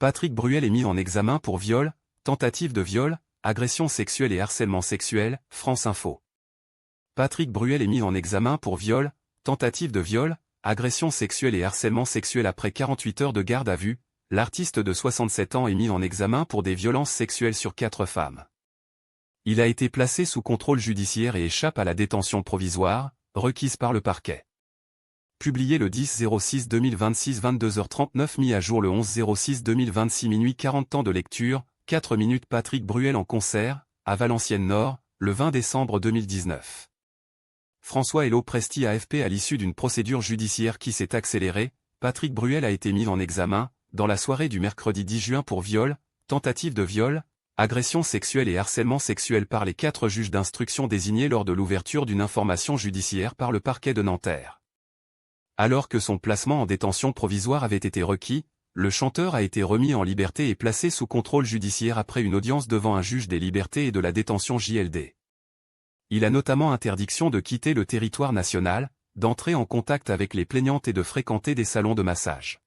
Patrick Bruel est mis en examen pour viol, tentative de viol, agression sexuelle et harcèlement sexuel, France Info. Patrick Bruel est mis en examen pour viol, tentative de viol, agression sexuelle et harcèlement sexuel après 48 heures de garde à vue. L'artiste de 67 ans est mis en examen pour des violences sexuelles sur 4 femmes. Il a été placé sous contrôle judiciaire et échappe à la détention provisoire, requise par le parquet. Publié le 10-06-2026 22h39 mis à jour le 11-06-2026 minuit 40 temps de lecture, 4 minutes Patrick Bruel en concert, à Valenciennes-Nord, le 20 décembre 2019. François Hello Presti AFP à l'issue d'une procédure judiciaire qui s'est accélérée, Patrick Bruel a été mis en examen, dans la soirée du mercredi 10 juin pour viol, tentative de viol, agression sexuelle et harcèlement sexuel par les 4 juges d'instruction désignés lors de l'ouverture d'une information judiciaire par le parquet de Nanterre. Alors que son placement en détention provisoire avait été requis, le chanteur a été remis en liberté et placé sous contrôle judiciaire après une audience devant un juge des libertés et de la détention JLD. Il a notamment interdiction de quitter le territoire national, d'entrer en contact avec les plaignantes et de fréquenter des salons de massage.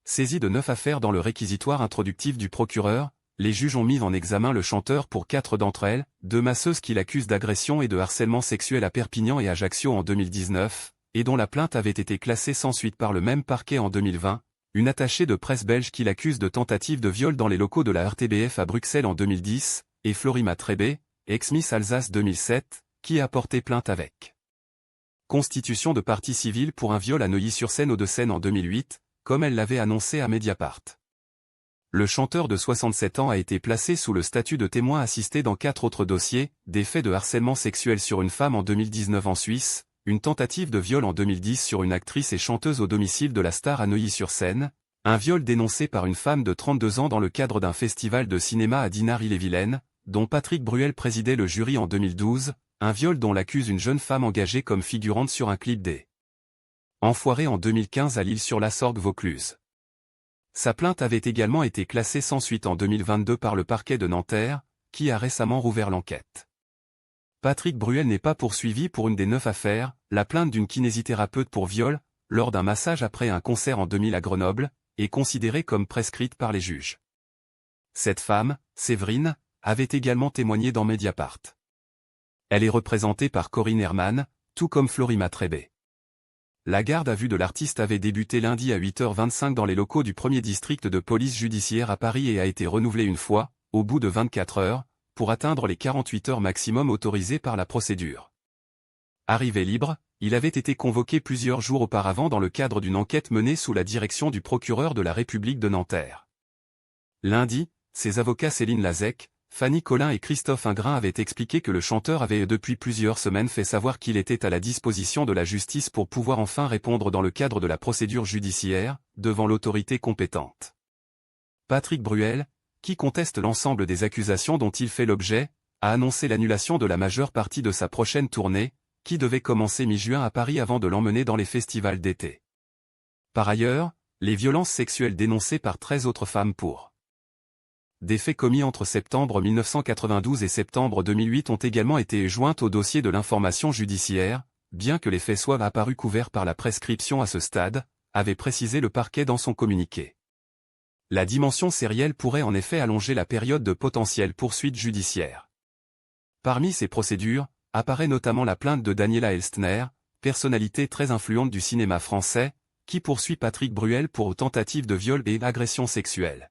Saisi de 9 affaires dans le réquisitoire introductif du procureur, les juges ont mis en examen le chanteur pour 4 d'entre elles, 2 masseuses qu'il accuse d'agression et de harcèlement sexuel à Perpignan et Ajaccio en 2019, et dont la plainte avait été classée sans suite par le même parquet en 2020, une attachée de presse belge qui l'accuse de tentative de viol dans les locaux de la RTBF à Bruxelles en 2010, et Florima Trébé, ex-Miss Alsace 2007, qui a porté plainte avec constitution de partie civile pour un viol à Neuilly-sur-Seine Hauts-de-Seine en 2008, comme elle l'avait annoncé à Mediapart. Le chanteur de 67 ans a été placé sous le statut de témoin assisté dans 4 autres dossiers, des faits de harcèlement sexuel sur une femme en 2019 en Suisse, une tentative de viol en 2010 sur une actrice et chanteuse au domicile de la star à Neuilly-sur-Seine, un viol dénoncé par une femme de 32 ans dans le cadre d'un festival de cinéma à Dinard-Ille-et-Vilaine, dont Patrick Bruel présidait le jury en 2012, un viol dont l'accuse une jeune femme engagée comme figurante sur un clip des Enfoirés en 2015 à L'Isle-sur-la-Sorgue-Vaucluse. Sa plainte avait également été classée sans suite en 2022 par le parquet de Nanterre, qui a récemment rouvert l'enquête. Patrick Bruel n'est pas poursuivi pour une des 9 affaires, la plainte d'une kinésithérapeute pour viol, lors d'un massage après un concert en 2000 à Grenoble, est considérée comme prescrite par les juges. Cette femme, Séverine, avait également témoigné dans Mediapart. Elle est représentée par Corinne Herman, tout comme Florima Trébé. La garde à vue de l'artiste avait débuté lundi à 8h25 dans les locaux du 1er district de police judiciaire à Paris et a été renouvelée une fois, au bout de 24 heures, pour atteindre les 48 heures maximum autorisées par la procédure. Arrivé libre, il avait été convoqué plusieurs jours auparavant dans le cadre d'une enquête menée sous la direction du procureur de la République de Nanterre. Lundi, ses avocats Céline Lazec, Fanny Collin et Christophe Ingrain avaient expliqué que le chanteur avait depuis plusieurs semaines fait savoir qu'il était à la disposition de la justice pour pouvoir enfin répondre dans le cadre de la procédure judiciaire, devant l'autorité compétente. Patrick Bruel, qui conteste l'ensemble des accusations dont il fait l'objet, a annoncé l'annulation de la majeure partie de sa prochaine tournée, qui devait commencer mi-juin à Paris avant de l'emmener dans les festivals d'été. Par ailleurs, les violences sexuelles dénoncées par 13 autres femmes pour des faits commis entre septembre 1992 et septembre 2008 ont également été jointes au dossier de l'information judiciaire, bien que les faits soient apparus couverts par la prescription à ce stade, avait précisé le parquet dans son communiqué. La dimension sérielle pourrait en effet allonger la période de potentielle poursuite judiciaire. Parmi ces procédures, apparaît notamment la plainte de Daniela Elstner, personnalité très influente du cinéma français, qui poursuit Patrick Bruel pour tentative de viol et agression sexuelle.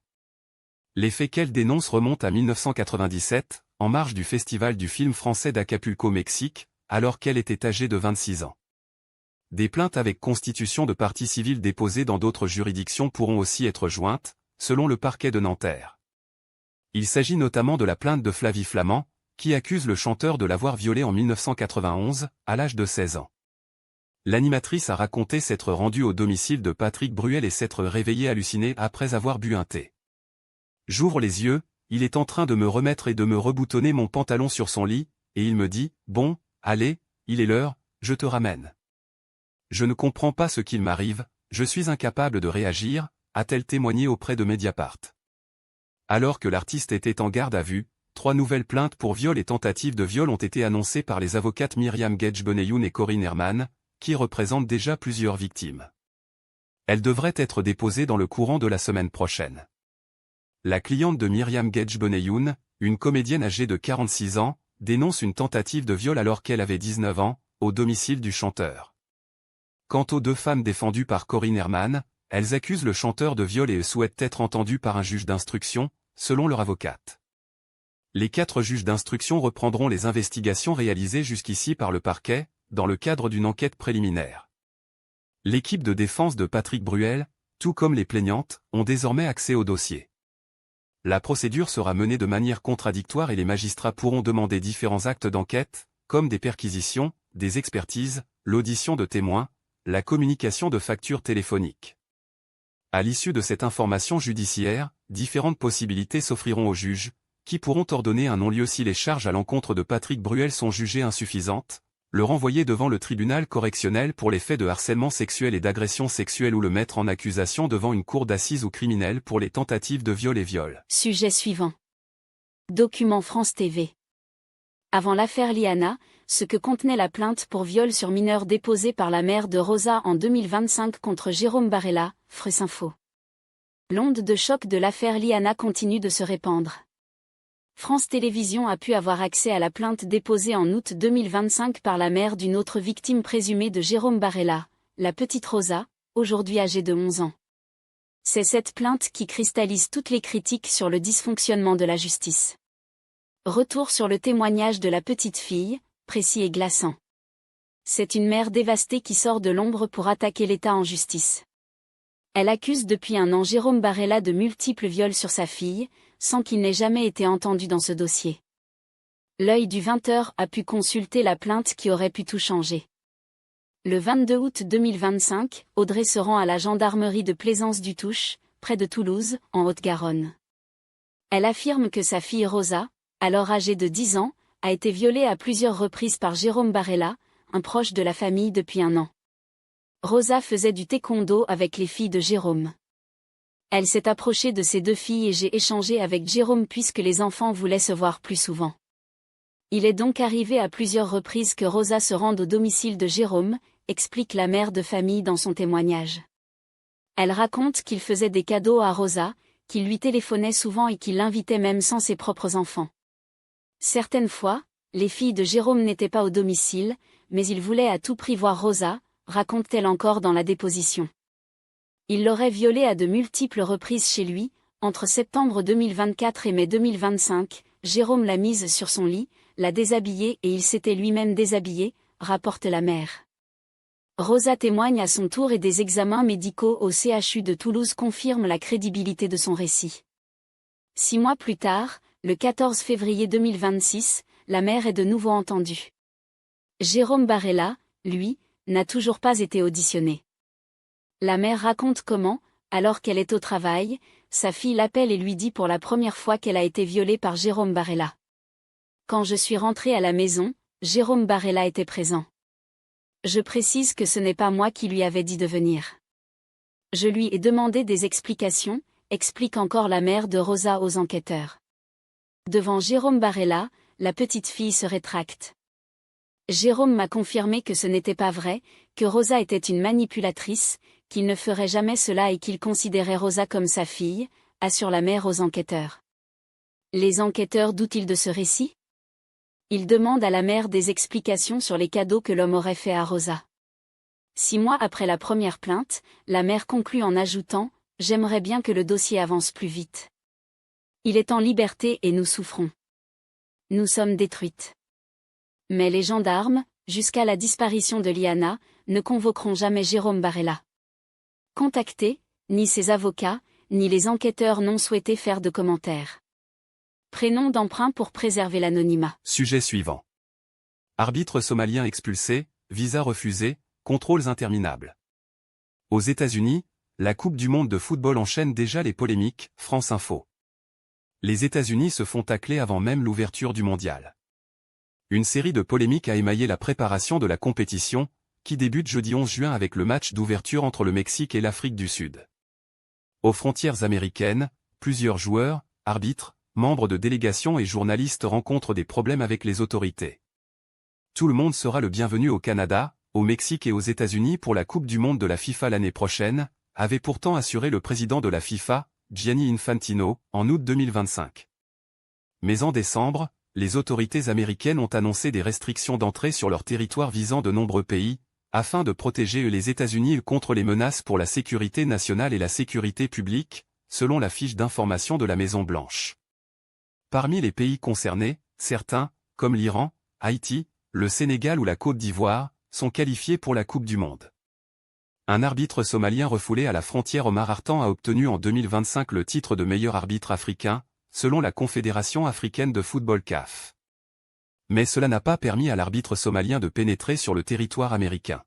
Les faits qu'elle dénonce remontent à 1997, en marge du festival du film français d'Acapulco, Mexique, alors qu'elle était âgée de 26 ans. Des plaintes avec constitution de partie civile déposées dans d'autres juridictions pourront aussi être jointes, selon le parquet de Nanterre. Il s'agit notamment de la plainte de Flavie Flament, qui accuse le chanteur de l'avoir violée en 1991, à l'âge de 16 ans. L'animatrice a raconté s'être rendue au domicile de Patrick Bruel et s'être réveillée hallucinée après avoir bu un thé. J'ouvre les yeux, il est en train de me remettre et de me reboutonner mon pantalon sur son lit, et il me dit, « Bon, allez, il est l'heure, je te ramène. » Je ne comprends pas ce qu'il m'arrive, je suis incapable de réagir, a-t-elle témoigné auprès de Mediapart. Alors que l'artiste était en garde à vue, 3 nouvelles plaintes pour viol et tentative de viol ont été annoncées par les avocates Myriam Gedge-Beneyoun et Corinne Herman, qui représentent déjà plusieurs victimes. Elles devraient être déposées dans le courant de la semaine prochaine. La cliente de Myriam Gage Benayoun, une comédienne âgée de 46 ans, dénonce une tentative de viol alors qu'elle avait 19 ans, au domicile du chanteur. Quant aux 2 femmes défendues par Corinne Herman, elles accusent le chanteur de viol et souhaitent être entendues par un juge d'instruction, selon leur avocate. Les 4 juges d'instruction reprendront les investigations réalisées jusqu'ici par le parquet, dans le cadre d'une enquête préliminaire. L'équipe de défense de Patrick Bruel, tout comme les plaignantes, ont désormais accès au dossier. La procédure sera menée de manière contradictoire et les magistrats pourront demander différents actes d'enquête, comme des perquisitions, des expertises, l'audition de témoins, la communication de factures téléphoniques. À l'issue de cette information judiciaire, différentes possibilités s'offriront aux juges, qui pourront ordonner un non-lieu si les charges à l'encontre de Patrick Bruel sont jugées insuffisantes, le renvoyer devant le tribunal correctionnel pour les faits de harcèlement sexuel et d'agression sexuelle ou le mettre en accusation devant une cour d'assises ou criminelle pour les tentatives de viol et viol. Sujet suivant. Document France TV. Avant l'affaire Liana, ce que contenait la plainte pour viol sur mineur déposée par la mère de Rosa en 2025 contre Jérôme Barella, France Info. L'onde de choc de l'affaire Liana continue de se répandre. France Télévisions a pu avoir accès à la plainte déposée en août 2025 par la mère d'une autre victime présumée de Jérôme Barella, la petite Rosa, aujourd'hui âgée de 11 ans. C'est cette plainte qui cristallise toutes les critiques sur le dysfonctionnement de la justice. Retour sur le témoignage de la petite fille, précis et glaçant. C'est une mère dévastée qui sort de l'ombre pour attaquer l'État en justice. Elle accuse depuis un an Jérôme Barella de multiples viols sur sa fille, sans qu'il n'ait jamais été entendu dans ce dossier. L'œil du 20h a pu consulter la plainte qui aurait pu tout changer. Le 22 août 2025, Audrey se rend à la gendarmerie de Plaisance-du-Touche, près de Toulouse, en Haute-Garonne. Elle affirme que sa fille Rosa, alors âgée de 10 ans, a été violée à plusieurs reprises par Jérôme Barella, un proche de la famille depuis un an. Rosa faisait du taekwondo avec les filles de Jérôme. Elle s'est approchée de ses 2 filles et j'ai échangé avec Jérôme puisque les enfants voulaient se voir plus souvent. Il est donc arrivé à plusieurs reprises que Rosa se rende au domicile de Jérôme, explique la mère de famille dans son témoignage. Elle raconte qu'il faisait des cadeaux à Rosa, qu'il lui téléphonait souvent et qu'il l'invitait même sans ses propres enfants. Certaines fois, les filles de Jérôme n'étaient pas au domicile, mais il voulait à tout prix voir Rosa, raconte-t-elle encore dans la déposition. Il l'aurait violée à de multiples reprises chez lui, entre septembre 2024 et mai 2025, Jérôme l'a mise sur son lit, l'a déshabillée et il s'était lui-même déshabillé, rapporte la mère. Rosa témoigne à son tour et des examens médicaux au CHU de Toulouse confirment la crédibilité de son récit. 6 mois plus tard, le 14 février 2026, la mère est de nouveau entendue. Jérôme Barella, lui, n'a toujours pas été auditionné. La mère raconte comment, alors qu'elle est au travail, sa fille l'appelle et lui dit pour la première fois qu'elle a été violée par Jérôme Barella. Quand je suis rentrée à la maison, Jérôme Barella était présent. Je précise que ce n'est pas moi qui lui avais dit de venir. Je lui ai demandé des explications, explique encore la mère de Rosa aux enquêteurs. Devant Jérôme Barella, la petite fille se rétracte. Jérôme m'a confirmé que ce n'était pas vrai, que Rosa était une manipulatrice, qu'il ne ferait jamais cela et qu'il considérait Rosa comme sa fille, assure la mère aux enquêteurs. Les enquêteurs doutent-ils de ce récit ? Ils demandent à la mère des explications sur les cadeaux que l'homme aurait fait à Rosa. 6 mois après la première plainte, la mère conclut en ajoutant « J'aimerais bien que le dossier avance plus vite. Il est en liberté et nous souffrons. Nous sommes détruites. » Mais les gendarmes, jusqu'à la disparition de Liana, ne convoqueront jamais Jérôme Barella. Contactés, ni ses avocats, ni les enquêteurs n'ont souhaité faire de commentaires. Prénom d'emprunt pour préserver l'anonymat. Sujet suivant. Arbitre somalien expulsé, visa refusé, contrôles interminables. Aux États-Unis, la Coupe du monde de football enchaîne déjà les polémiques, France Info. Les États-Unis se font tacler avant même l'ouverture du mondial. Une série de polémiques a émaillé la préparation de la compétition, qui débute jeudi 11 juin avec le match d'ouverture entre le Mexique et l'Afrique du Sud. Aux frontières américaines, plusieurs joueurs, arbitres, membres de délégations et journalistes rencontrent des problèmes avec les autorités. Tout le monde sera le bienvenu au Canada, au Mexique et aux États-Unis pour la Coupe du monde de la FIFA l'année prochaine, avait pourtant assuré le président de la FIFA, Gianni Infantino, en août 2025. Mais en décembre, les autorités américaines ont annoncé des restrictions d'entrée sur leur territoire visant de nombreux pays, afin de protéger les États-Unis contre les menaces pour la sécurité nationale et la sécurité publique, selon la fiche d'information de la Maison-Blanche. Parmi les pays concernés, certains, comme l'Iran, Haïti, le Sénégal ou la Côte d'Ivoire, sont qualifiés pour la Coupe du Monde. Un arbitre somalien refoulé à la frontière Omar Hartan a obtenu en 2025 le titre de meilleur arbitre africain, selon la Confédération africaine de football CAF. Mais cela n'a pas permis à l'arbitre somalien de pénétrer sur le territoire américain.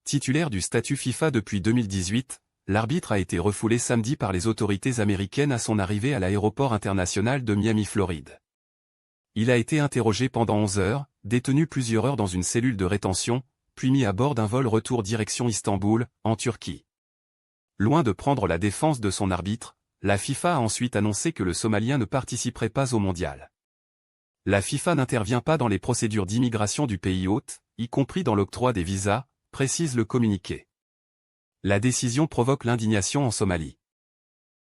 Titulaire du statut FIFA depuis 2018, l'arbitre a été refoulé samedi par les autorités américaines à son arrivée à l'aéroport international de Miami, Floride. Il a été interrogé pendant 11 heures, détenu plusieurs heures dans une cellule de rétention, puis mis à bord d'un vol retour direction Istanbul, en Turquie. Loin de prendre la défense de son arbitre, la FIFA a ensuite annoncé que le Somalien ne participerait pas au mondial. La FIFA n'intervient pas dans les procédures d'immigration du pays hôte, y compris dans l'octroi des visas, précise le communiqué. La décision provoque l'indignation en Somalie.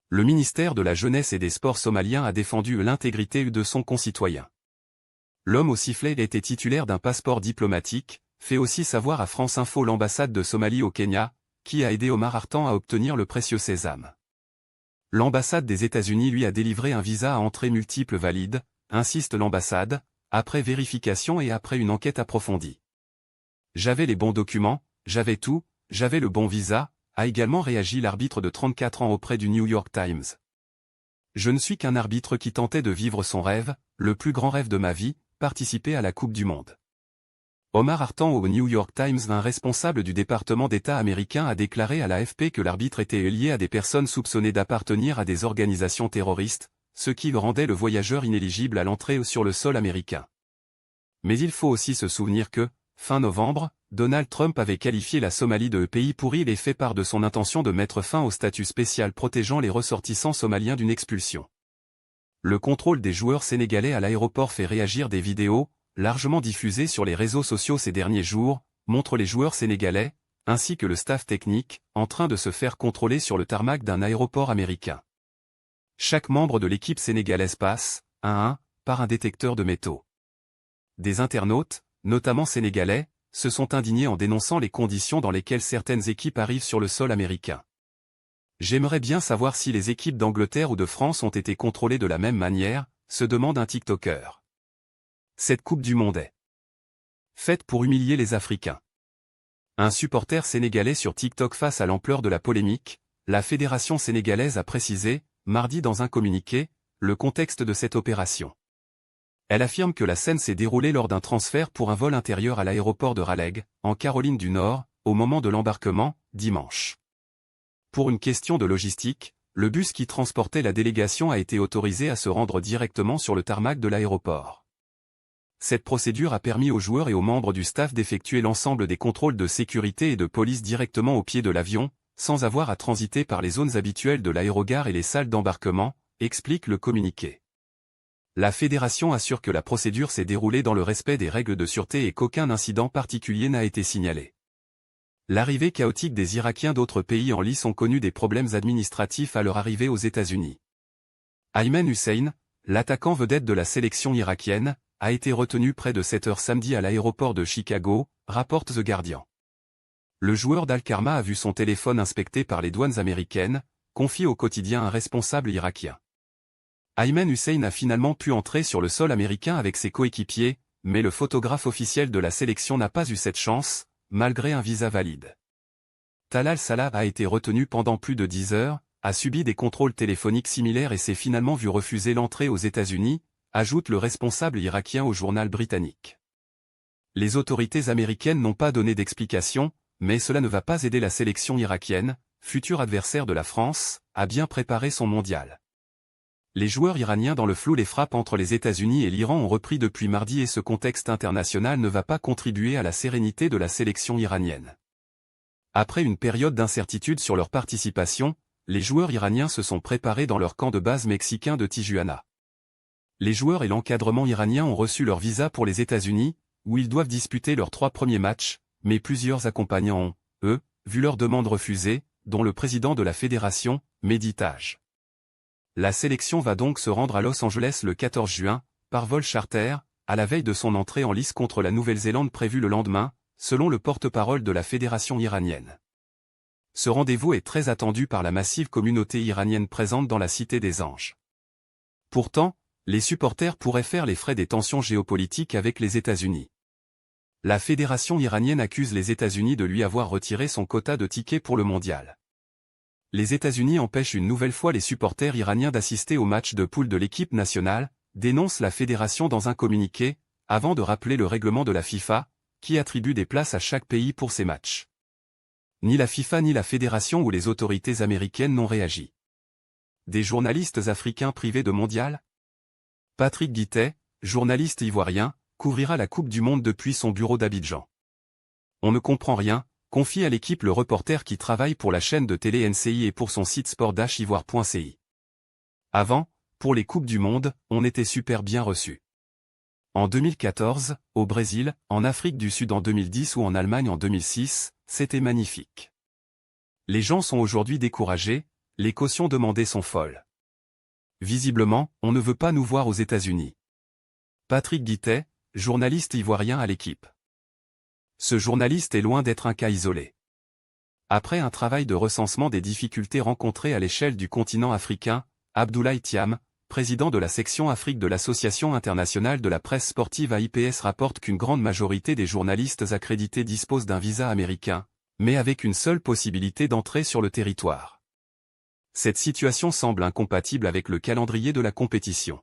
Le ministère de la Jeunesse et des Sports somalien a défendu l'intégrité de son concitoyen. L'homme au sifflet était titulaire d'un passeport diplomatique, fait aussi savoir à France Info l'ambassade de Somalie au Kenya, qui a aidé Omar Hartan à obtenir le précieux sésame. L'ambassade des États-Unis lui a délivré un visa à entrée multiple valide, insiste l'ambassade, après vérification et après une enquête approfondie. J'avais les bons documents, j'avais tout, j'avais le bon visa, a également réagi l'arbitre de 34 ans auprès du New York Times. Je ne suis qu'un arbitre qui tentait de vivre son rêve, le plus grand rêve de ma vie, participer à la Coupe du Monde. Omar Hartan au New York Times, un responsable du département d'État américain a déclaré à l'AFP que l'arbitre était lié à des personnes soupçonnées d'appartenir à des organisations terroristes, ce qui le rendait le voyageur inéligible à l'entrée sur le sol américain. Mais il faut aussi se souvenir que, fin novembre, Donald Trump avait qualifié la Somalie de pays pourri et fait part de son intention de mettre fin au statut spécial protégeant les ressortissants somaliens d'une expulsion. Le contrôle des joueurs sénégalais à l'aéroport fait réagir. Des vidéos, largement diffusées sur les réseaux sociaux ces derniers jours, montrent les joueurs sénégalais, ainsi que le staff technique, en train de se faire contrôler sur le tarmac d'un aéroport américain. Chaque membre de l'équipe sénégalaise passe, un à un, par un détecteur de métaux. Des internautes, notamment sénégalais, se sont indignés en dénonçant les conditions dans lesquelles certaines équipes arrivent sur le sol américain. J'aimerais bien savoir si les équipes d'Angleterre ou de France ont été contrôlées de la même manière, se demande un TikToker. Cette Coupe du Monde est faite pour humilier les Africains. Un supporter sénégalais sur TikTok. Face à l'ampleur de la polémique, la fédération sénégalaise a précisé, mardi dans un communiqué, le contexte de cette opération. Elle affirme que la scène s'est déroulée lors d'un transfert pour un vol intérieur à l'aéroport de Raleigh, en Caroline du Nord, au moment de l'embarquement, dimanche. Pour une question de logistique, le bus qui transportait la délégation a été autorisé à se rendre directement sur le tarmac de l'aéroport. Cette procédure a permis aux joueurs et aux membres du staff d'effectuer l'ensemble des contrôles de sécurité et de police directement au pied de l'avion, sans avoir à transiter par les zones habituelles de l'aérogare et les salles d'embarquement, explique le communiqué. La fédération assure que la procédure s'est déroulée dans le respect des règles de sûreté et qu'aucun incident particulier n'a été signalé. L'arrivée chaotique des Irakiens d'autres pays en lice ont connu des problèmes administratifs à leur arrivée aux États-Unis. Ayman Hussein, l'attaquant vedette de la sélection irakienne, a été retenu près de 7 heures samedi à l'aéroport de Chicago, rapporte The Guardian. Le joueur d'Al-Karma a vu son téléphone inspecté par les douanes américaines, confie au quotidien un responsable irakien. Ayman Hussein a finalement pu entrer sur le sol américain avec ses coéquipiers, mais le photographe officiel de la sélection n'a pas eu cette chance, malgré un visa valide. Talal Salah a été retenu pendant plus de 10 heures, a subi des contrôles téléphoniques similaires et s'est finalement vu refuser l'entrée aux États-Unis, ajoute le responsable irakien au journal britannique. Les autorités américaines n'ont pas donné d'explication, mais cela ne va pas aider la sélection irakienne, futur adversaire de la France, à bien préparer son mondial. Les joueurs iraniens dans le flou. Les frappes entre les États-Unis et l'Iran ont repris depuis mardi et ce contexte international ne va pas contribuer à la sérénité de la sélection iranienne. Après une période d'incertitude sur leur participation, les joueurs iraniens se sont préparés dans leur camp de base mexicain de Tijuana. Les joueurs et l'encadrement iranien ont reçu leur visa pour les États-Unis, où ils doivent disputer leurs 3 premiers matchs, mais plusieurs accompagnants ont, eux, vu leur demande refusée, dont le président de la fédération, Mehdi Taj. La sélection va donc se rendre à Los Angeles le 14 juin, par vol charter, à la veille de son entrée en lice contre la Nouvelle-Zélande prévue le lendemain, selon le porte-parole de la fédération iranienne. Ce rendez-vous est très attendu par la massive communauté iranienne présente dans la Cité des Anges. Pourtant, les supporters pourraient faire les frais des tensions géopolitiques avec les États-Unis. La fédération iranienne accuse les États-Unis de lui avoir retiré son quota de tickets pour le mondial. Les États-Unis empêchent une nouvelle fois les supporters iraniens d'assister au match de poule de l'équipe nationale, dénonce la fédération dans un communiqué, avant de rappeler le règlement de la FIFA, qui attribue des places à chaque pays pour ces matchs. Ni la FIFA ni la fédération ou les autorités américaines n'ont réagi. Des journalistes africains privés de mondial? Patrick Guittet, journaliste ivoirien, couvrira la Coupe du Monde depuis son bureau d'Abidjan. On ne comprend rien, confie à l'équipe le reporter qui travaille pour la chaîne de télé NCI et pour son site sport-ivoire.ci. Avant, pour les Coupes du Monde, on était super bien reçus. En 2014, au Brésil, en Afrique du Sud en 2010 ou en Allemagne en 2006, c'était magnifique. Les gens sont aujourd'hui découragés, les cautions demandées sont folles. Visiblement, on ne veut pas nous voir aux États-Unis. Patrick Guittet, journaliste ivoirien à l'équipe. Ce journaliste est loin d'être un cas isolé. Après un travail de recensement des difficultés rencontrées à l'échelle du continent africain, Abdoulaye Thiam, président de la section Afrique de l'Association internationale de la presse sportive AIPS, rapporte qu'une grande majorité des journalistes accrédités disposent d'un visa américain, mais avec une seule possibilité d'entrer sur le territoire. Cette situation semble incompatible avec le calendrier de la compétition.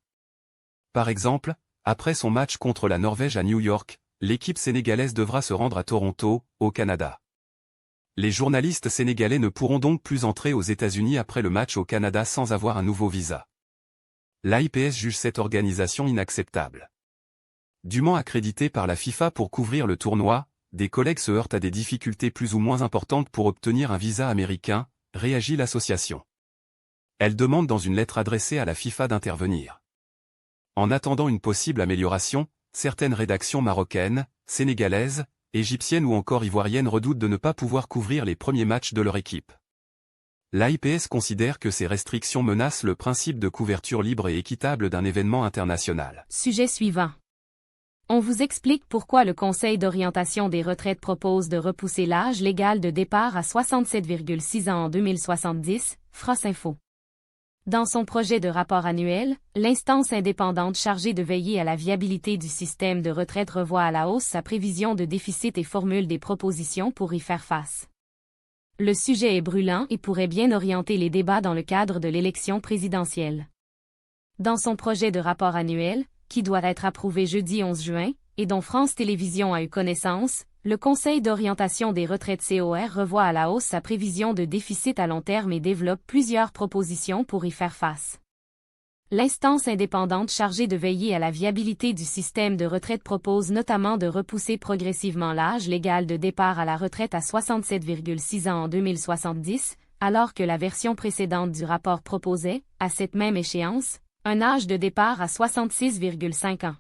Par exemple, après son match contre la Norvège à New York, l'équipe sénégalaise devra se rendre à Toronto, au Canada. Les journalistes sénégalais ne pourront donc plus entrer aux États-Unis après le match au Canada sans avoir un nouveau visa. L'AIPS juge cette organisation inacceptable. Dûment accrédité par la FIFA pour couvrir le tournoi, des collègues se heurtent à des difficultés plus ou moins importantes pour obtenir un visa américain, réagit l'association. Elle demande dans une lettre adressée à la FIFA d'intervenir. En attendant une possible amélioration, certaines rédactions marocaines, sénégalaises, égyptiennes ou encore ivoiriennes redoutent de ne pas pouvoir couvrir les premiers matchs de leur équipe. L'AIPS considère que ces restrictions menacent le principe de couverture libre et équitable d'un événement international. Sujet suivant. On vous explique pourquoi le Conseil d'orientation des retraites propose de repousser l'âge légal de départ à 67,6 ans en 2070, France Info. Dans son projet de rapport annuel, l'instance indépendante chargée de veiller à la viabilité du système de retraite revoit à la hausse sa prévision de déficit et formule des propositions pour y faire face. Le sujet est brûlant et pourrait bien orienter les débats dans le cadre de l'élection présidentielle. Dans son projet de rapport annuel, qui doit être approuvé jeudi 11 juin, et dont France Télévisions a eu connaissance, le Conseil d'orientation des retraites COR revoit à la hausse sa prévision de déficit à long terme et développe plusieurs propositions pour y faire face. L'instance indépendante chargée de veiller à la viabilité du système de retraite propose notamment de repousser progressivement l'âge légal de départ à la retraite à 67,6 ans en 2070, alors que la version précédente du rapport proposait, à cette même échéance, un âge de départ à 66,5 ans.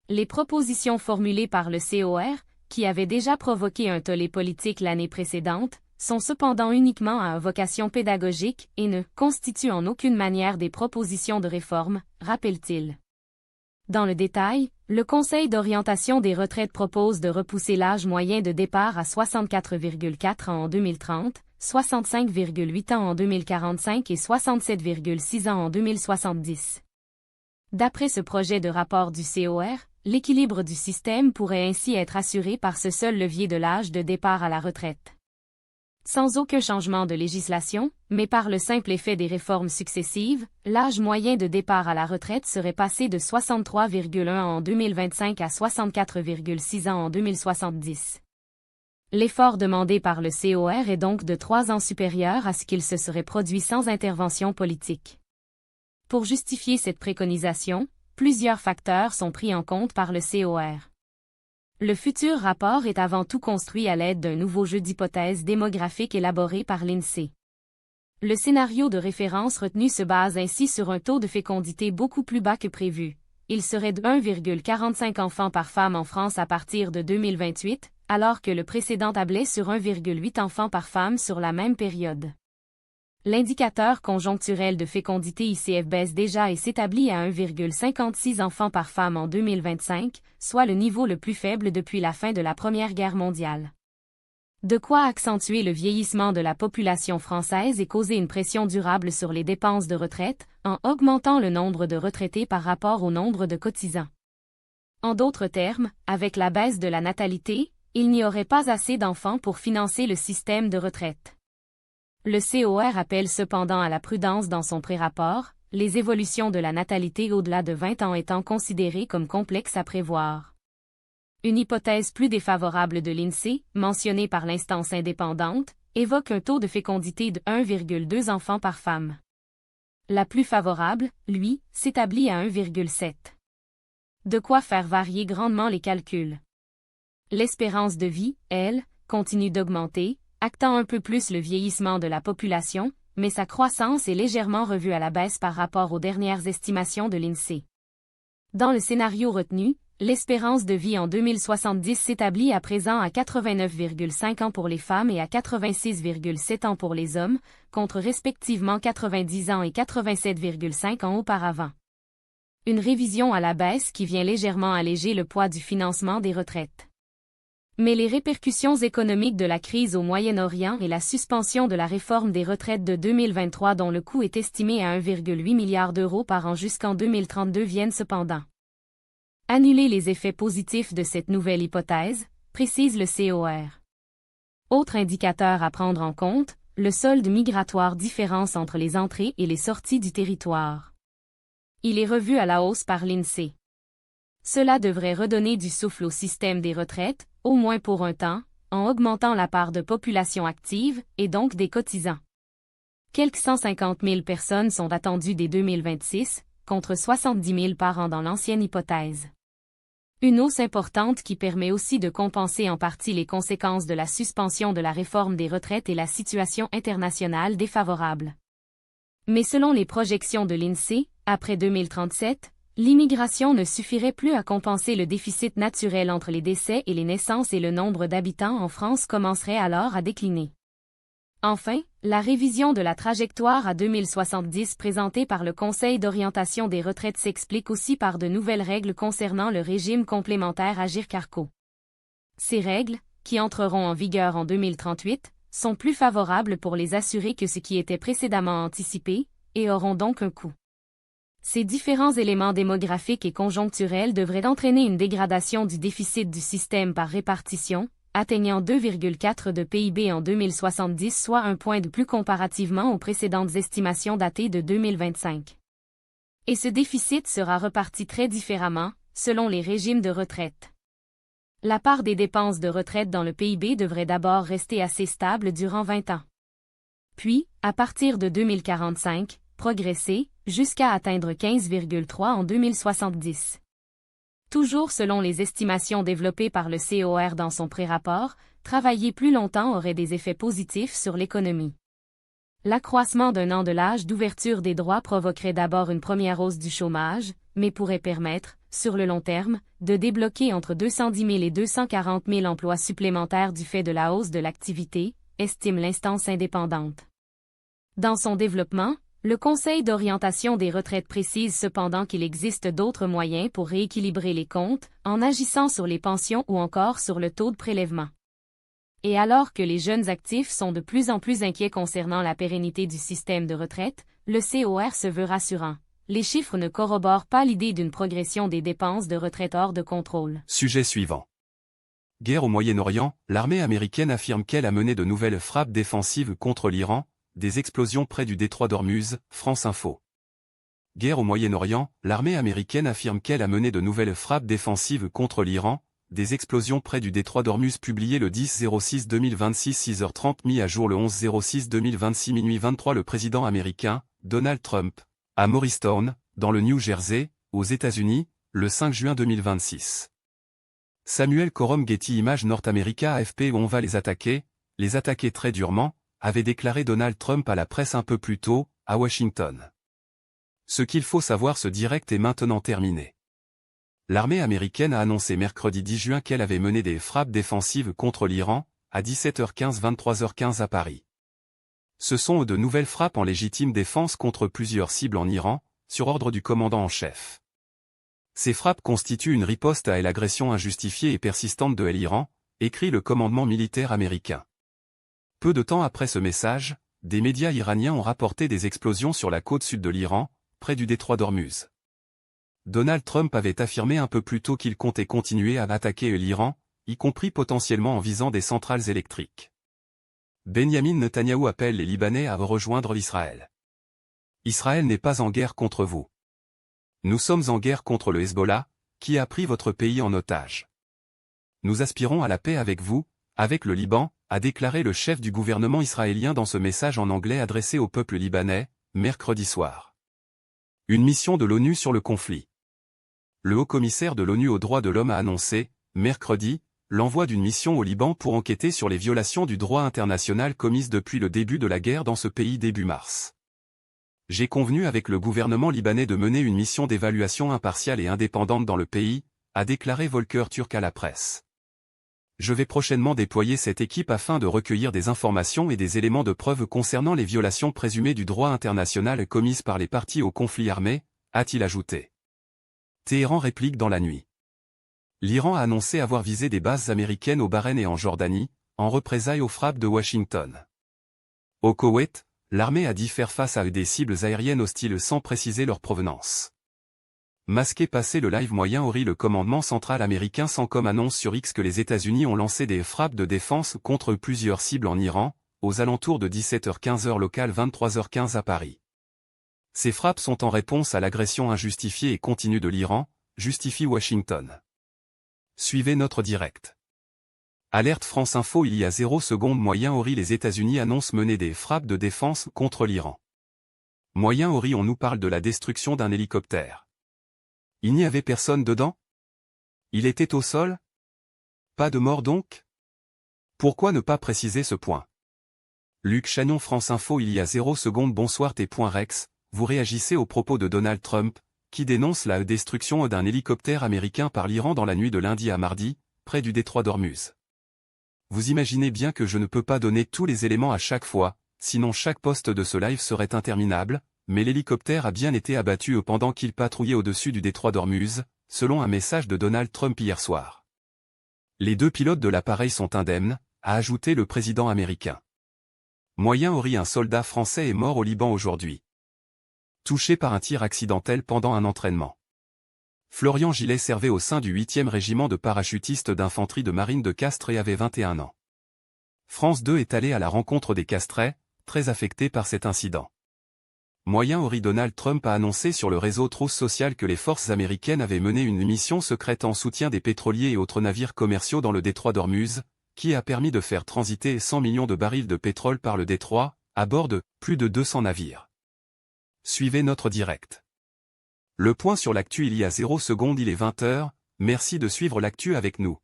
Les propositions formulées par le COR, qui avait déjà provoqué un tollé politique l'année précédente, sont cependant uniquement à vocation pédagogique et ne constituent en aucune manière des propositions de réforme, rappelle-t-il. Dans le détail, le Conseil d'orientation des retraites propose de repousser l'âge moyen de départ à 64,4 ans en 2030, 65,8 ans en 2045 et 67,6 ans en 2070. D'après ce projet de rapport du COR, l'équilibre du système pourrait ainsi être assuré par ce seul levier de l'âge de départ à la retraite. Sans aucun changement de législation, mais par le simple effet des réformes successives, l'âge moyen de départ à la retraite serait passé de 63,1 ans en 2025 à 64,6 ans en 2070. L'effort demandé par le COR est donc de 3 ans supérieur à ce qu'il se serait produit sans intervention politique. Pour justifier cette préconisation, plusieurs facteurs sont pris en compte par le COR. Le futur rapport est avant tout construit à l'aide d'un nouveau jeu d'hypothèses démographiques élaboré par l'INSEE. Le scénario de référence retenu se base ainsi sur un taux de fécondité beaucoup plus bas que prévu. Il serait de 1,45 enfants par femme en France à partir de 2028, alors que le précédent tablait sur 1,8 enfants par femme sur la même période. L'indicateur conjoncturel de fécondité ICF baisse déjà et s'établit à 1,56 enfants par femme en 2025, soit le niveau le plus faible depuis la fin de la Première Guerre mondiale. De quoi accentuer le vieillissement de la population française et causer une pression durable sur les dépenses de retraite, en augmentant le nombre de retraités par rapport au nombre de cotisants. En d'autres termes, avec la baisse de la natalité, il n'y aurait pas assez d'enfants pour financer le système de retraite. Le COR appelle cependant à la prudence dans son pré-rapport, les évolutions de la natalité au-delà de 20 ans étant considérées comme complexes à prévoir. Une hypothèse plus défavorable de l'INSEE, mentionnée par l'instance indépendante, évoque un taux de fécondité de 1,2 enfants par femme. La plus favorable, lui, s'établit à 1,7. De quoi faire varier grandement les calculs. L'espérance de vie, elle, continue d'augmenter, actant un peu plus le vieillissement de la population, mais sa croissance est légèrement revue à la baisse par rapport aux dernières estimations de l'INSEE. Dans le scénario retenu, l'espérance de vie en 2070 s'établit à présent à 89,5 ans pour les femmes et à 86,7 ans pour les hommes, contre respectivement 90 ans et 87,5 ans auparavant. Une révision à la baisse qui vient légèrement alléger le poids du financement des retraites. Mais les répercussions économiques de la crise au Moyen-Orient et la suspension de la réforme des retraites de 2023 dont le coût est estimé à 1,8 milliard d'euros par an jusqu'en 2032 viennent cependant annuler les effets positifs de cette nouvelle hypothèse, précise le COR. Autre indicateur à prendre en compte, le solde migratoire différence entre les entrées et les sorties du territoire. Il est revu à la hausse par l'INSEE. Cela devrait redonner du souffle au système des retraites, au moins pour un temps, en augmentant la part de population active, et donc des cotisants. Quelques 150 000 personnes sont attendues dès 2026, contre 70 000 par an dans l'ancienne hypothèse. Une hausse importante qui permet aussi de compenser en partie les conséquences de la suspension de la réforme des retraites et la situation internationale défavorable. Mais selon les projections de l'INSEE, après 2037, l'immigration ne suffirait plus à compenser le déficit naturel entre les décès et les naissances et le nombre d'habitants en France commencerait alors à décliner. Enfin, la révision de la trajectoire à 2070 présentée par le Conseil d'orientation des retraites s'explique aussi par de nouvelles règles concernant le régime complémentaire Agirc-Arrco. Ces règles, qui entreront en vigueur en 2038, sont plus favorables pour les assurés que ce qui était précédemment anticipé, et auront donc un coût. Ces différents éléments démographiques et conjoncturels devraient entraîner une dégradation du déficit du système par répartition, atteignant 2,4 de PIB en 2070, soit un point de plus comparativement aux précédentes estimations datées de 2025. Et ce déficit sera reparti très différemment, selon les régimes de retraite. La part des dépenses de retraite dans le PIB devrait d'abord rester assez stable durant 20 ans. Puis, à partir de 2045, progresser, jusqu'à atteindre 15,3 en 2070. Toujours selon les estimations développées par le COR dans son pré-rapport, travailler plus longtemps aurait des effets positifs sur l'économie. L'accroissement d'un an de l'âge d'ouverture des droits provoquerait d'abord une première hausse du chômage, mais pourrait permettre, sur le long terme, de débloquer entre 210 000 et 240 000 emplois supplémentaires du fait de la hausse de l'activité, estime l'instance indépendante. Dans son développement, le Conseil d'orientation des retraites précise cependant qu'il existe d'autres moyens pour rééquilibrer les comptes, en agissant sur les pensions ou encore sur le taux de prélèvement. Et alors que les jeunes actifs sont de plus en plus inquiets concernant la pérennité du système de retraite, le COR se veut rassurant. Les chiffres ne corroborent pas l'idée d'une progression des dépenses de retraite hors de contrôle. Sujet suivant. Guerre au Moyen-Orient, l'armée américaine affirme qu'elle a mené de nouvelles frappes défensives contre l'Iran, des explosions près du détroit d'Ormuz, France Info. Guerre au Moyen-Orient, l'armée américaine affirme qu'elle a mené de nouvelles frappes défensives contre l'Iran, des explosions près du détroit d'Ormuz publié le 10-06-2026 6h30 mis à jour le 11-06-2026 minuit 23 le président américain, Donald Trump, à Morristown, dans le New Jersey, aux États-Unis, le 5 juin 2026. Samuel Corum Getty Images North America AFP on va les attaquer très durement, avait déclaré Donald Trump à la presse un peu plus tôt, à Washington. Ce qu'il faut savoir, ce direct est maintenant terminé. L'armée américaine a annoncé mercredi 10 juin qu'elle avait mené des frappes défensives contre l'Iran, à 17h15-23h15 à Paris. Ce sont de nouvelles frappes en légitime défense contre plusieurs cibles en Iran, sur ordre du commandant en chef. Ces frappes constituent une riposte à l'agression injustifiée et persistante de l'Iran, écrit le commandement militaire américain. Peu de temps après ce message, des médias iraniens ont rapporté des explosions sur la côte sud de l'Iran, près du détroit d'Ormuz. Donald Trump avait affirmé un peu plus tôt qu'il comptait continuer à attaquer l'Iran, y compris potentiellement en visant des centrales électriques. Benjamin Netanyahou appelle les Libanais à rejoindre l'Israël. Israël n'est pas en guerre contre vous. Nous sommes en guerre contre le Hezbollah, qui a pris votre pays en otage. Nous aspirons à la paix avec vous, avec le Liban, a déclaré le chef du gouvernement israélien dans ce message en anglais adressé au peuple libanais, mercredi soir. Une mission de l'ONU sur le conflit. Le haut-commissaire de l'ONU aux droits de l'homme a annoncé, mercredi, l'envoi d'une mission au Liban pour enquêter sur les violations du droit international commises depuis le début de la guerre dans ce pays début mars. J'ai convenu avec le gouvernement libanais de mener une mission d'évaluation impartiale et indépendante dans le pays, a déclaré Volker Turk à la presse. Je vais prochainement déployer cette équipe afin de recueillir des informations et des éléments de preuve concernant les violations présumées du droit international commises par les parties au conflit armé, a-t-il ajouté. Téhéran réplique dans la nuit. L'Iran a annoncé avoir visé des bases américaines au Bahreïn et en Jordanie, en représailles aux frappes de Washington. Au Koweït, l'armée a dit faire face à des cibles aériennes hostiles sans préciser leur provenance. Masqué passé le live Moyen-Orient, le commandement central américain CENTCOM annonce sur X que les États-Unis ont lancé des frappes de défense contre plusieurs cibles en Iran, aux alentours de 17h15 heure locale 23h15 à Paris. Ces frappes sont en réponse à l'agression injustifiée et continue de l'Iran, justifie Washington. Suivez notre direct. Alerte France Info. Il y a 0 secondes Moyen-Orient, les États-Unis annoncent mener des frappes de défense contre l'Iran. Moyen-Orient, on nous parle de la destruction d'un hélicoptère. Il n'y avait personne dedans? Il était au sol? Pas de mort donc? Pourquoi ne pas préciser ce point? Luc Chagnon, France Info. Il y a 0 secondes. Bonsoir T.Rex, vous réagissez aux propos de Donald Trump, qui dénonce la destruction d'un hélicoptère américain par l'Iran dans la nuit de lundi à mardi, près du détroit d'Ormuz. Vous imaginez bien que je ne peux pas donner tous les éléments à chaque fois, sinon chaque post de ce live serait interminable, mais l'hélicoptère a bien été abattu pendant qu'il patrouillait au-dessus du détroit d'Ormuz, selon un message de Donald Trump hier soir. Les 2 pilotes de l'appareil sont indemnes, a ajouté le président américain. Moyen-Orient, un soldat français est mort au Liban aujourd'hui. Touché par un tir accidentel pendant un entraînement. Florian Gillet servait au sein du 8e régiment de parachutistes d'infanterie de marine de Castres et avait 21 ans. France 2 est allé à la rencontre des Castrais, très affectés par cet incident. Moyen-Orient, Donald Trump a annoncé sur le réseau Truth Social que les forces américaines avaient mené une mission secrète en soutien des pétroliers et autres navires commerciaux dans le détroit d'Ormuz, qui a permis de faire transiter 100 millions de barils de pétrole par le détroit, à bord de plus de 200 navires. Suivez notre direct. Le point sur l'actu. Il y a 0 secondes. Il est 20h, merci de suivre l'actu avec nous.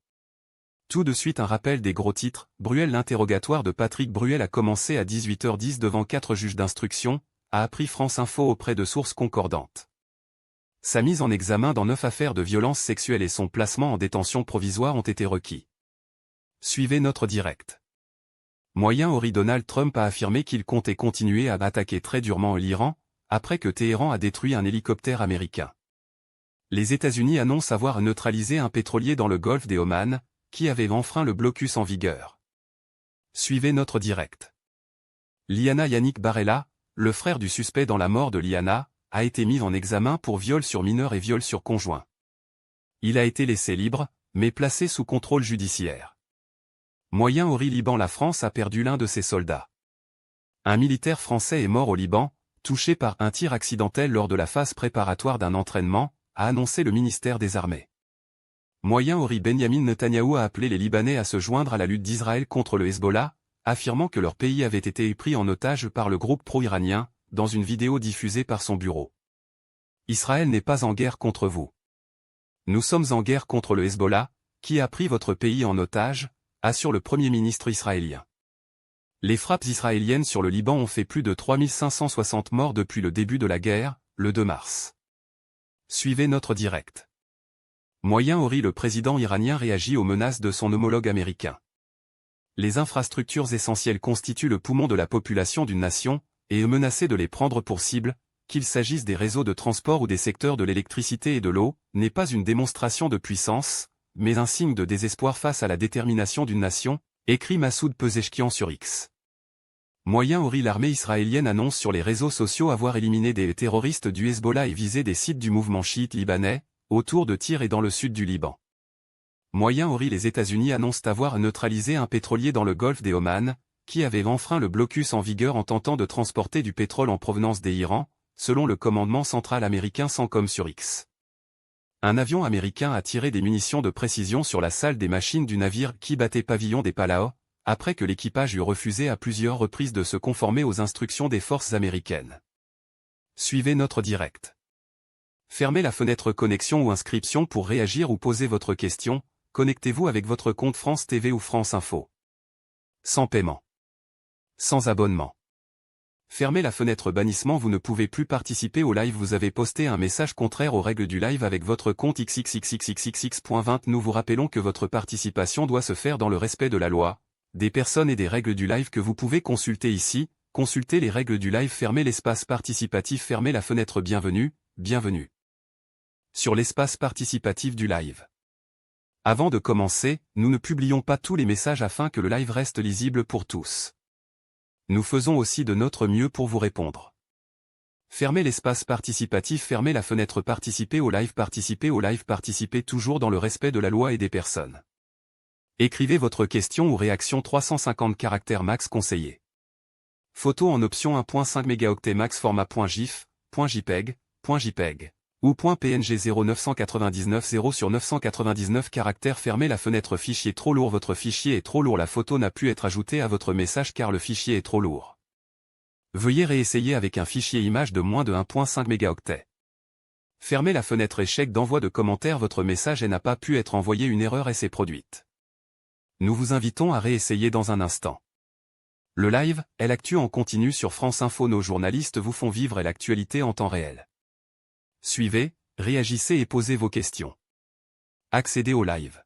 Tout de suite un rappel des gros titres. Bruel. L'interrogatoire de Patrick Bruel a commencé à 18h10 devant 4 juges d'instruction, a appris France Info auprès de sources concordantes. Sa mise en examen dans 9 affaires de violences sexuelles et son placement en détention provisoire ont été requis. Suivez notre direct. Moyen-Orient. Donald Trump a affirmé qu'il comptait continuer à attaquer très durement l'Iran, après que Téhéran a détruit un hélicoptère américain. Les États-Unis annoncent avoir neutralisé un pétrolier dans le golfe des Oman, qui avait enfreint le blocus en vigueur. Suivez notre direct. Liana Yannick Barella, le frère du suspect dans la mort de Liana, a été mis en examen pour viol sur mineur et viol sur conjoint. Il a été laissé libre, mais placé sous contrôle judiciaire. Moyen-Orient. Liban. La France a perdu l'un de ses soldats. Un militaire français est mort au Liban, touché par un tir accidentel lors de la phase préparatoire d'un entraînement, a annoncé le ministère des Armées. Moyen-Orient. Benjamin Netanyahou a appelé les Libanais à se joindre à la lutte d'Israël contre le Hezbollah, affirmant que leur pays avait été pris en otage par le groupe pro-iranien, dans une vidéo diffusée par son bureau. Israël n'est pas en guerre contre vous. Nous sommes en guerre contre le Hezbollah, qui a pris votre pays en otage, assure le Premier ministre israélien. Les frappes israéliennes sur le Liban ont fait plus de 3560 morts depuis le début de la guerre, le 2 mars. Suivez notre direct. Moyen-Orient. Le président iranien réagit aux menaces de son homologue américain. Les infrastructures essentielles constituent le poumon de la population d'une nation, et est menacée de les prendre pour cible, qu'il s'agisse des réseaux de transport ou des secteurs de l'électricité et de l'eau, n'est pas une démonstration de puissance, mais un signe de désespoir face à la détermination d'une nation, écrit Massoud Pezeshkian sur X. Moyen-Orient. L'armée israélienne annonce sur les réseaux sociaux avoir éliminé des terroristes du Hezbollah et visé des sites du mouvement chiite libanais, autour de Tyr et dans le sud du Liban. Moyen-Orient. Les États-Unis annoncent avoir neutralisé un pétrolier dans le golfe des Oman, qui avait enfreint le blocus en vigueur en tentant de transporter du pétrole en provenance des Iran, selon le commandement central américain CENTCOM sur X. Un avion américain a tiré des munitions de précision sur la salle des machines du navire qui battait pavillon des Palaos, après que l'équipage eut refusé à plusieurs reprises de se conformer aux instructions des forces américaines. Suivez notre direct. Fermez la fenêtre connexion ou inscription pour réagir ou poser votre question, connectez-vous avec votre compte France TV ou France Info. Sans paiement. Sans abonnement. Fermez la fenêtre bannissement. Vous ne pouvez plus participer au live. Vous avez posté un message contraire aux règles du live avec votre compte xxxxxx.20. Nous vous rappelons que votre participation doit se faire dans le respect de la loi, des personnes et des règles du live que vous pouvez consulter ici. Consultez les règles du live. Fermez l'espace participatif. Fermez la fenêtre bienvenue, bienvenue. Sur l'espace participatif du live. Avant de commencer, nous ne publions pas tous les messages afin que le live reste lisible pour tous. Nous faisons aussi de notre mieux pour vous répondre. Fermez l'espace participatif. Fermez la fenêtre participer au live. Participez au live. Participez toujours dans le respect de la loi et des personnes. Écrivez votre question ou réaction 350 caractères max conseillé. Photo en option 1.5 mégaoctets max format .gif, .jpeg, .jpeg ou .png 0999 0 sur 999 caractères. Fermez la fenêtre fichier trop lourd. Votre fichier est trop lourd. La photo n'a pu être ajoutée à votre message car le fichier est trop lourd. Veuillez réessayer avec un fichier image de moins de 1.5 mégaoctets. Fermez la fenêtre échec d'envoi de commentaires. Votre message n'a pas pu être envoyé. Une erreur s'est produite. Nous vous invitons à réessayer dans un instant. Le live est l'actu en continu sur France Info. Nos journalistes vous font vivre l'actualité en temps réel. Suivez, réagissez et posez vos questions. Accédez au live.